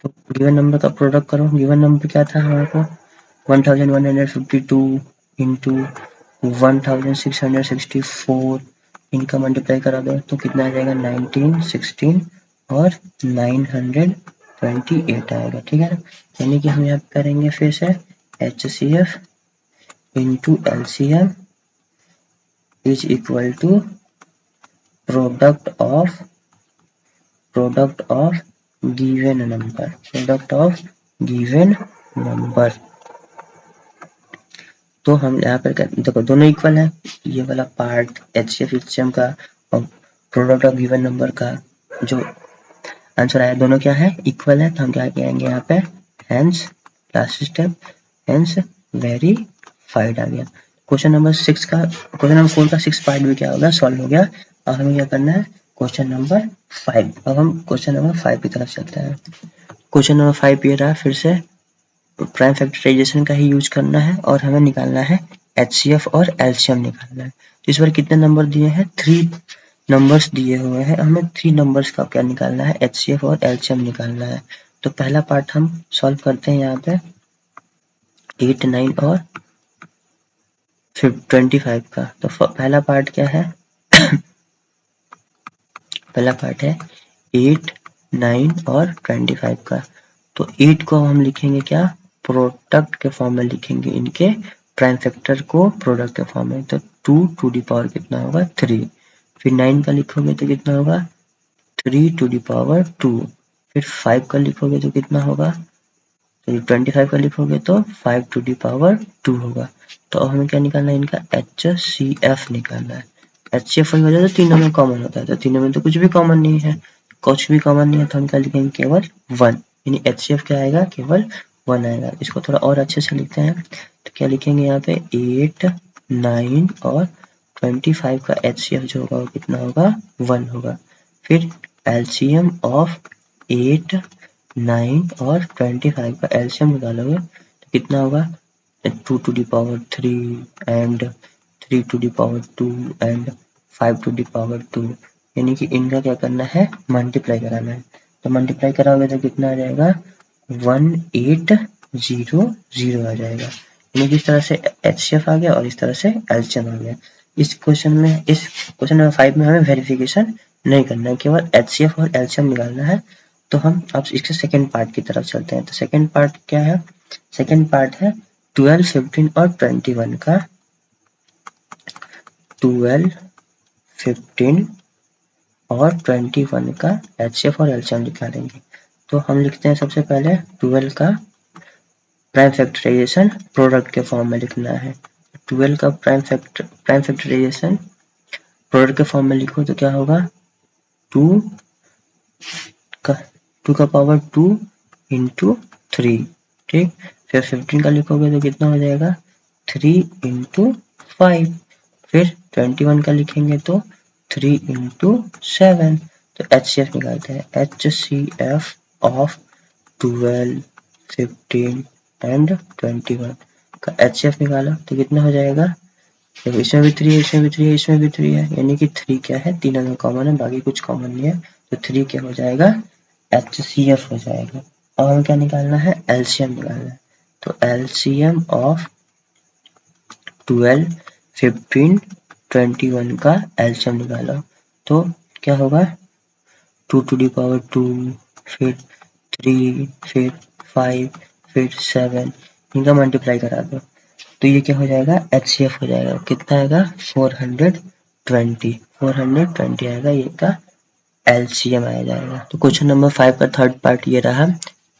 तो गिवन नंबर का प्रोडक्ट करो, गिवन नंबर क्या था हमारे को, 1152 इंटू 1664, इनका मल्टीप्लाई करा दो तो कितना आ जाएगा, 1916 और 928 आएगा। ठीक है ना, यानी कि हम यहाँ करेंगे फिर से HCF into LCM is equal to product of given number, product of given number. तो हम यहाँ पर देखो दोनों इक्वल है, ये वाला पार्ट HCF LCM का और प्रोडक्ट ऑफ गिवन नंबर का जो आंसर आया दोनों क्या है, इक्वल है। तो हम क्या कहेंगे यहाँ पे, hence last step, hence verified आ गया। क्वेश्चन नंबर 4 का 6 पार्ट भी क्या होगा, सॉल्व हो गया। अब हमें क्या करना है, क्वेश्चन नंबर 5। अब हम क्वेश्चन नंबर 5 की तरफ चलते हैं। क्वेश्चन नंबर 5 ये रहा, फिर से प्राइम फैक्टराइजेशन का ही यूज करना है और हमें निकालना है HCF और LCM निकालना है। तो इस बार कितने नंबर दिए हैं, 3 नंबर्स दिए हुए हैं, हमें 3 नंबर्स का क्या निकालना है, HCF और LCM निकालना है। तो पहला पार्ट हम सॉल्व करते हैं यहाँ पे 8, 9 और 25 का। तो पहला पार्ट क्या है पहला पार्ट है 8, 9 और 25 का। तो 8 को हम लिखेंगे क्या, प्रोडक्ट के फॉर्म में लिखेंगे, इनके प्राइम फैक्टर को प्रोडक्ट के फॉर्म में। तो 2 टू द पावर कितना होगा, 3। फिर 9 का लिखोगे तो कितना होगा, 3 टू द पावर 2। फिर 5 का लिखोगे तो कितना होगा, तो 25 का लिखोगे तो 5 टू द पावर 2 होगा। तो अब हमें क्या निकालना है, इनका HCF निकालना है। HCF की वजह से तीनों में कॉमन होता है, तो तीनों में तो कुछ भी कॉमन नहीं है, कुछ भी कॉमन नहीं है, तो हम क्या लिखेंगे, केवल 1, यानी HCF क्या आएगा, केवल 1 आएगा। इसको थोड़ा और अच्छे से लिखते हैं, तो क्या लिखेंगे यहाँ पे 8, 9 और 25 का HCF जो होगा वो कितना होगा 1 होगा। फिर LCM ऑफ 8, 9 और 25 का LCM निकालोगे तो कितना होगा 2 to the power 3 and 3 to the power 2 and 5 to the power 2, यानी कि इनका क्या करना है मल्टीप्लाई कराना है। तो मल्टीप्लाई कराओगे तो कितना आ जाएगा 1800 आ जाएगा। यानी कि इस तरह से HCF आ गया और इस तरह से LCM आ गया। इस क्वेश्चन नंबर 5 में हमें वेरिफिकेशन नहीं करना है, केवल HCF और LCM निकालना है। तो हम अब इसके सेकेंड पार्ट की तरफ चलते हैं। तो सेकेंड पार्ट क्या है, सेकेंड पार्ट है 12, 15 और 21 का 12, 15 और 21 का HCF और LCM निकालेंगे। तो हम लिखते हैं सबसे पहले 12 का प्राइम फैक्टराइजेशन प्रोडक्ट के फॉर्म में लिखना है। 12 का प्राइम फैक्टराइजेशन प्रोडक्ट के फॉर्म में लिखो तो क्या होगा 2 का पावर 2 इंटू 3, ठीक। फिर 15 का लिखोगे तो कितना हो जाएगा 3 इंटू 5। फिर 21 का लिखेंगे तो 3 इंटू 7। तो HCF निकालते हैं, HCF ऑफ 12, 15 एंड 21 का HCF निकाला तो कितना हो जाएगा, देखो इसमें भी 3 है, इसमें भी 3 है, इसमें भी 3 है, यानी कि 3 क्या है तीनों में कॉमन है, बाकी कुछ कॉमन नहीं है। तो 3 क्या हो जाएगा HCF हो जाएगा। और हमें क्या निकालना है LCM निकालना है। तो LCM ऑफ 12, 15, 21 का LCM निकालो तो क्या होगा 2 to the power 2, फिर 3, फिर 5, फिर 7, इनका मल्टीप्लाई करा दो तो ये क्या हो जाएगा HCF हो जाएगा। कितना आएगा 420 आएगा, ये का LCM आया जाएगा। तो क्वेश्चन नंबर 5 का थर्ड पार्ट ये रहा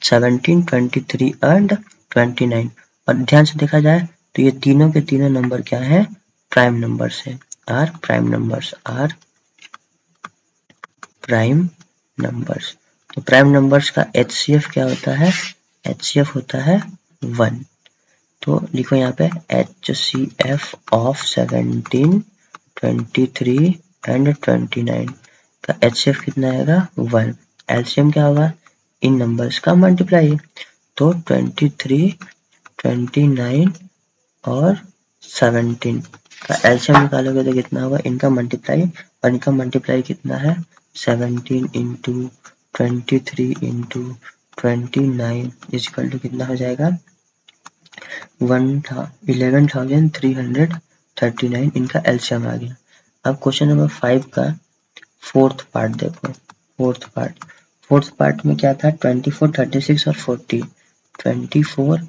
17, 23 एंड 29। और ध्यान से देखा जाए तो ये तीनों के तीनों नंबर क्या है प्राइम नंबर्स है, आर प्राइम नंबर्स। तो प्राइम नंबर्स का HCF क्या होता है, HCF होता है 1। तो लिखो यहाँ पे HCF ऑफ 17, 23 एंड 29 का HCF कितना आएगा 1। LCM क्या होगा इन नंबर्स का मल्टीप्लाई, तो 23, 29 और 17 का LCM निकालोगे तो कितना होगा इनका मल्टीप्लाई, और इनका मल्टीप्लाई कितना है 17 इंटू 23 इंटू 29 इक्वल टू कितना हो जाएगा 11,339। इनका LCM आ गया। अब क्वेश्चन नंबर 5 का फोर्थ पार्ट देखो। फोर्थ पार्ट में क्या था 24, 36 और 40। 24,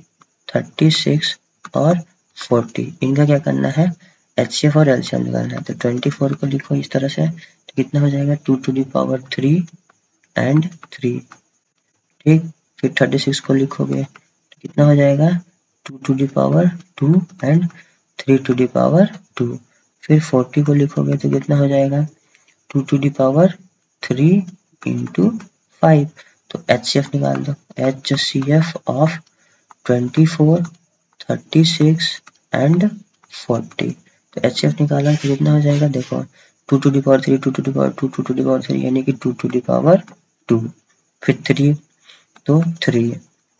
36 और 40 इनका क्या करना है HCF और LCM निकालना है। तो 24 को लिखो इस तरह से तो कितना हो जाएगा 2 to the power 3 and 3, ठीक। फिर 36 को लिखोगे तो कितना हो जाएगा 2 to the power 2 and 3 to the power 2। फिर 40 को लिखोगे तो कितना हो जाएगा 2 to the power 3 into 5। तो HCF निकाल दो, HCF ऑफ 24, 36 एंड 40। तो HCF निकाला तो कितना हो जाएगा देखो 2 to the power 3, 2 to the power 2, 2 to the power 3 यानी कि 2 to the power 2, फिर 3 तो 3,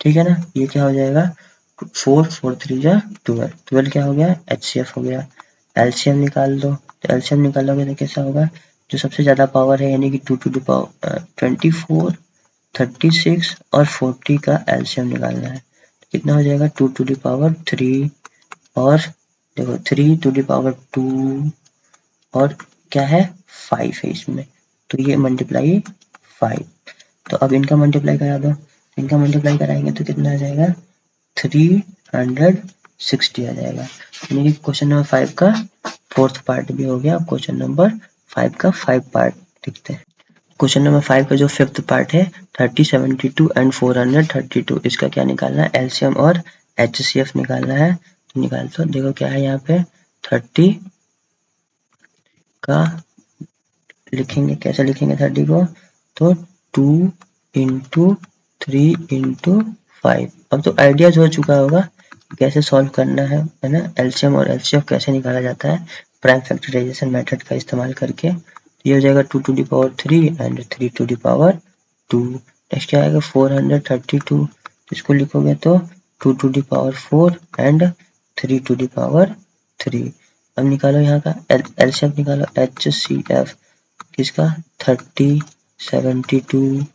ठीक है ना। ये क्या हो जाएगा 4, 4 3 जा 12, 12 क्या हो गया HCF हो गया। LCM निकाल दो, तो LCM निकालोगे तो कैसा होगा जो सबसे ज्यादा पावर है यानी कि 2 to the power 24, 36 और 40 का LCM निकालना है। तो कितना हो जाएगा 2 to the power 3 और देखो 3 to the power 2 और क्या है 5 है इसमें, तो ये मल्टीप्लाई 5। तो अब इनका मल्टीप्लाई करा दो, इनका मल्टीप्लाई कराएंगे तो कितना आ जाएगा 360 आ जाएगा। यानी कि क्वेश्चन नंबर 5 का फोर्थ पार्ट भी हो गया। क्वेश्चन नंबर 5 का 5 पार्ट देखते हैं। क्वेश्चन नंबर 5 का जो फिफ्थ पार्ट है 30, 72 एंड 432 इसका क्या निकालना है LCM और HCF निकालना है। तो निकाल दो, देखो क्या है यहाँ पे 30 का लिखेंगे, कैसे लिखेंगे 30 को तो 2 इंटू 3 इंटू 5। अब तो आइडियाज हो चुका होगा कैसे सॉल्व करना है ना, एलसीएम और एलसीएफ कैसे निकाला जाता है प्राइम फैक्टराइजेशन मेथड का इस्तेमाल करके। ये हो जाएगा 2 to the power 3 and 3 to the power 2। Next क्या आएगा 432, इसको लिखोगे तो 2 to the power 4 and 3 to the power 3। अब निकालो यहाँ का एलसीएम निकालो, HCF किसका 30, 72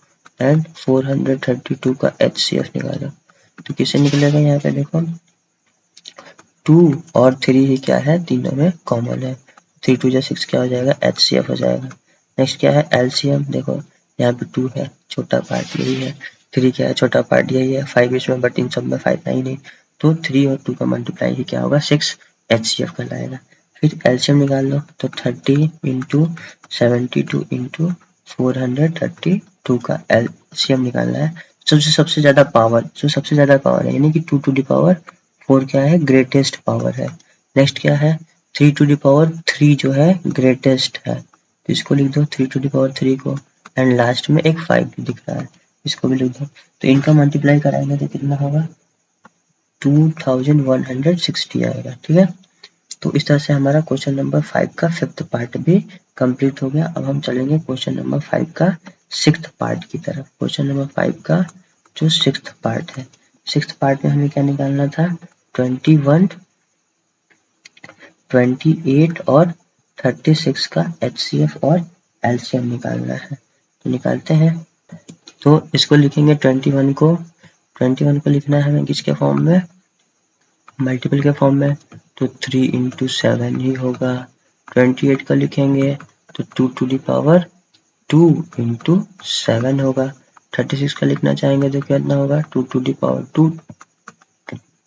एंड 432 का HCF निकालो। तो किससे निकलेगा यहाँ पे देखो 2 और 3 ही क्या है, तीनों में कॉमन है। 3 2 जा 6 क्या हो जाएगा, HCF हो जाएगा। नेक्स्ट क्या है एलसीएम, देखो यहाँ पे 2 है, छोटा पार्ट यही है, 3 क्या है, छोटा पार्ट यही है, 5 इसमें बट इन सब में 5 नहीं, तो 3 और 2 का मल्टीप्लाई ही क्या होगा 6 HCF का लाएगा। फिर एलसीएम निकाल लो तो 30 इंटू 72 इंटू 432 का एलसीएम निकालना है। सबसे ज्यादा पावर, जो सबसे ज्यादा पावर है यानी कि 2 टू द पावर 4 क्या है, ग्रेटेस्ट पावर है। नेक्स्ट क्या है 3 टू द पावर 3 जो है ग्रेटेस्ट है, तो इसको लिख दो 3 टू द पावर 3 को, एंड लास्ट में एक 5 भी दिख रहा है, इसको भी लिख दो। तो इनका मल्टीप्लाई कराएंगे तो कितना होगा 2160 आएगा। ठीक है, तो इस तरह से हमारा क्वेश्चन नंबर 5 का 5th पार्ट भी कंप्लीट हो गया। अब हम चलेंगे क्वेश्चन नंबर 5 का 6th पार्ट की तरफ। क्वेश्चन नंबर 5 का जो 6th पार्ट है, 6th पार्ट में हमें क्या निकालना था 21, 28 और 36 का HCF और LCM निकालना है। तो निकालते हैं, तो इसको लिखेंगे 21 को लिखना है हमें किसके फॉर्म में, मल्टीपल के फॉर्म में, तो 3 इंटू 7 ही होगा। 28 का लिखेंगे तो 2 टू द पावर 2 इंटू 7 होगा। 36 का लिखना चाहेंगे तो कितना होगा 2 to the power 2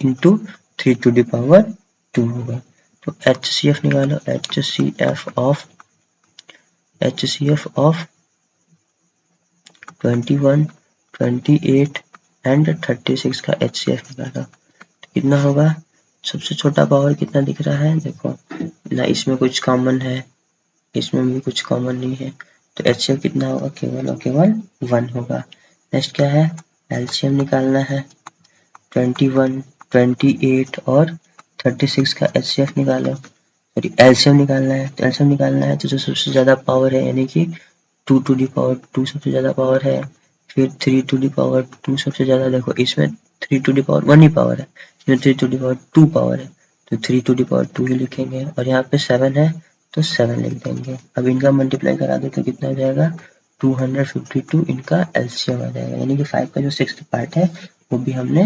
into 3 to the power 2 होगा। तो HCF निकालो, HCF ऑफ 21, 28 एंड 36 का HCF निकालो तो कितना होगा, सबसे छोटा पावर कितना दिख रहा है देखो ना, इसमें कुछ कॉमन है, इसमें भी कुछ कॉमन नहीं है, तो HCF कितना होगा, केवल और केवल 1 होगा। नेक्स्ट क्या है LCM निकालना है, 21, 28 और 36 का HCF निकालो, सॉरी LCM निकालना है। तो LCM निकालना है तो जो सबसे ज्यादा पावर है यानी कि 2 टू दी पावर 2 सबसे ज्यादा पावर है, फिर 3 टू दी पावर 2 सबसे ज्यादा, देखो इसमें 3 टू दी पावर 1 ही पावर है, इसमें 3 टू दी पावर 2 पावर है, तो 3 टू दी पावर 2 ही लिखेंगे, और यहाँ पे 7 है तो 7 लिख देंगे। अब इनका मल्टीप्लाई करा दे तो कितना हो जाएगा 252, इनका एलसीएम आ जाएगा। यानी कि 5 का जो 6th पार्ट है वो भी हमने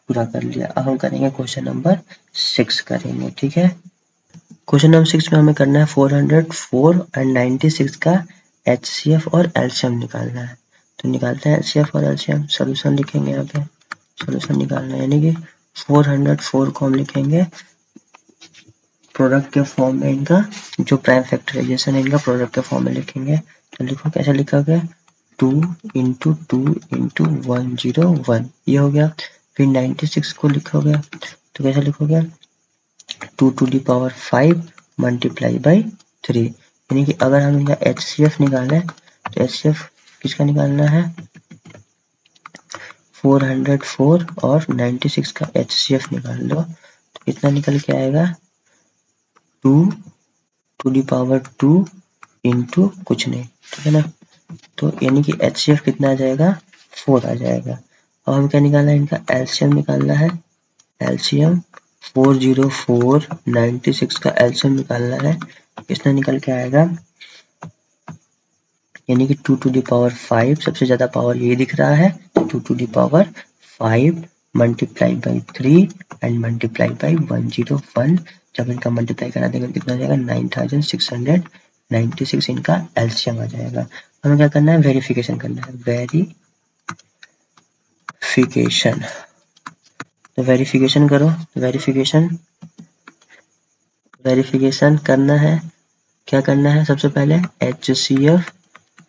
पूरा कर लिया। अब हम करेंगे क्वेश्चन नंबर 6 करेंगे। ठीक है, क्वेश्चन नंबर 6 में हमें करना है 404 एंड 96 का HCF और LCM निकालना है। तो निकालते हैं HCF और LCM, सोल्यूशन लिखेंगे यहाँ पे, सोल्यूशन निकालना है, यानी कि 404 को हम लिखेंगे प्रोडक्ट के फॉर्म में, इनका जो प्राइम फैक्टराइजेशन है इनका प्रोडक्ट के फॉर्म में लिखेंगे। तो लिखो कैसे लिखोगे 2 इंटू 2 इंटू 101, ये हो गया। फिर 96 को लिखोगे तो कैसे लिखोगे 2 to the power 5 multiply by 3, यानी कि अगर हम इनका HCF निकालें तो HCF किसका निकालना है 404 और 96 का HCF निकाल लो तो कितना निकल के आएगा 2 टू दी पावर 2 इंटू कुछ नहीं, ठीक है ना। तो यानी कि HCF कितना आ जाएगा 4 आ जाएगा। और हम क्या निकालना है, इनका LCM निकालना है, LCM 404 96 का LCM निकालना है, कितना निकल के आएगा, यानी कि 2 टू दी पावर 5, सबसे ज्यादा पावर ये दिख रहा है, 2 to the power 5 multiply by 3 and multiply by 101। जब इनका मल्टीप्लाई करा देंगे कितना आ जाएगा 9696 इनका एलसीएम आ जाएगा। हमें क्या करना है वेरिफिकेशन करना है, वेरिफिकेशन। तो वेरिफिकेशन करो, वेरिफिकेशन करना है, क्या करना है सबसे पहले HCF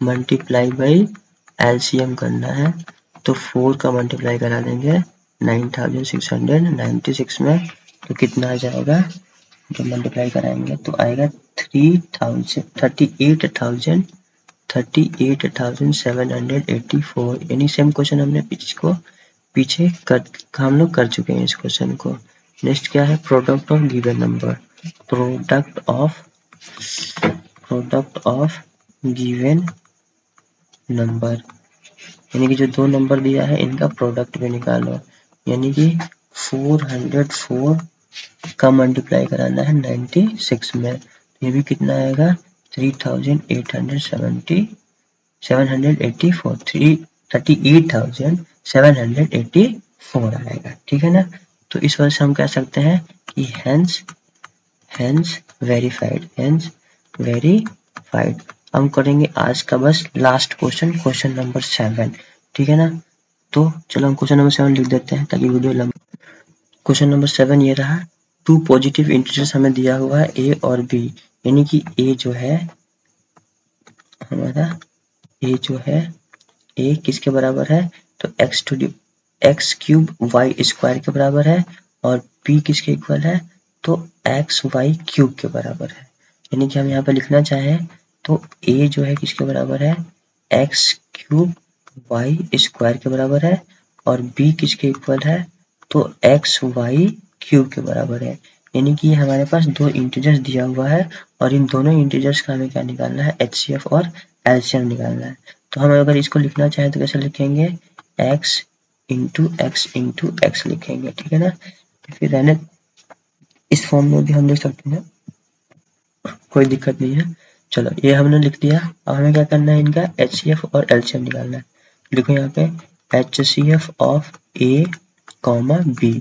मल्टीप्लाई बाई LCM करना है। तो 4 का मल्टीप्लाई करा देंगे 9696 में, तो कितना आ जाएगा, जब मल्टीप्लाई कराएंगे तो आएगा 38,784, यानी सेम क्वेश्चन हमने पीछे हम लोग कर चुके हैं इस क्वेश्चन को। नेक्स्ट क्या है, product of given number, product of given number, यानी कि जो दो नंबर दिया है इनका प्रोडक्ट भी निकालो, यानी कि 404 का मल्टीप्लाई कराना है 96 में, ये भी कितना आएगा 38,784 आएगा, ठीक है ना। तो इस वजह से हम कह सकते हैं कि हेंस वेरीफाइड। हम करेंगे आज का बस लास्ट क्वेश्चन नंबर 7, ठीक है ना। तो चलो हम क्वेश्चन नंबर 7 लिख देते हैं ताकि वीडियो लंबा। क्वेश्चन नंबर 7 ये रहा, टू पॉजिटिव इंटीजर्स हमें दिया हुआ है a और b, यानी कि a जो है हमारा, a जो है a किसके बराबर है, तो x क्यूब y स्क्वायर के बराबर है, और b किसके इक्वल है, तो x y क्यूब के बराबर है। यानी कि हम यहाँ पे लिखना चाहें तो a जो है किसके बराबर है, x क्यूब y स्क्वायर के बराबर है, और b किसके इक्वल है, तो एक्स वाई क्यूब के बराबर है। यानी कि हमारे पास दो इंटीजर्स दिया हुआ है और इन दोनों इंटीजर्स का हमें क्या निकालना है, एचसीएफ और एलसीएम निकालना है। तो हम अगर इसको लिखना चाहें तो कैसे लिखेंगे, x इंटू एक्स लिखेंगे, ठीक है ना। फिर रहने इस फॉर्म में भी हम लिख सकते हैं, कोई दिक्कत नहीं है। चलो ये हमने लिख दिया, अब हमें क्या करना है, इनका एचसीएफ और एलसीएम निकालना है। लिखो यहाँ पे HCF of A comma B,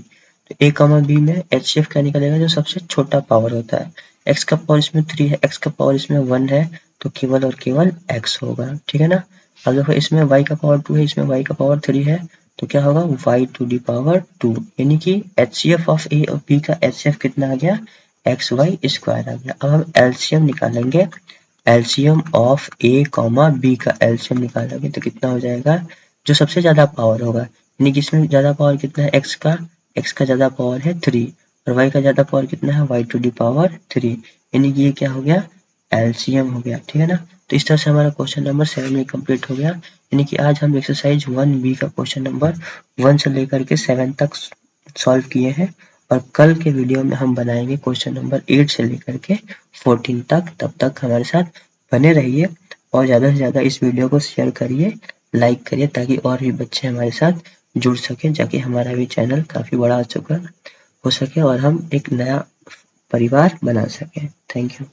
तो ए कॉमा बी में एचसीएफ क्या निकलेगा, जो सबसे छोटा पावर होता है। एक्स का पावर इसमें 3 है, एक्स का पावर इसमें 1 है, तो केवल और केवल एक्स होगा, ठीक है ना। अब देखो इसमें y का पावर 2 है, इसमें y का पावर 3 है, तो क्या होगा y टू दी पावर 2, यानी कि एचसीएफ ऑफ ए और बी का एचसीएफ कितना आ गया, एक्स वाई स्क्वायर आ गया। अब हम एलसीएम निकालेंगे, LCM of A comma B का एलसीएम निकालेंगे तो कितना हो जाएगा, जो सबसे ज्यादा पावर होगा, यानी कि इसमें ज्यादा पावर कितना है, एक्स का ज्यादा पावर है 3, और वाई का ज्यादा पावर कितना है, वाई टू दी पावर 3, यानी कि ये क्या हो गया, एलसीएम हो गया, ठीक है ना। तो इस तरह से हमारा क्वेश्चन नंबर 7 में कंप्लीट हो गया, यानी कि आज हम एक्सरसाइज 1B का क्वेश्चन नंबर 1 से लेकर के 7 तक सॉल्व किए हैं, और कल के वीडियो में हम बनाएंगे क्वेश्चन नंबर 8 से लेकर के 14 तक। तब तक हमारे साथ बने रहिए और ज़्यादा से ज़्यादा इस वीडियो को शेयर करिए, लाइक करिए, ताकि और भी बच्चे हमारे साथ जुड़ सकें, ताकि हमारा भी चैनल काफ़ी बड़ा हो सके और हम एक नया परिवार बना सकें। Thank you.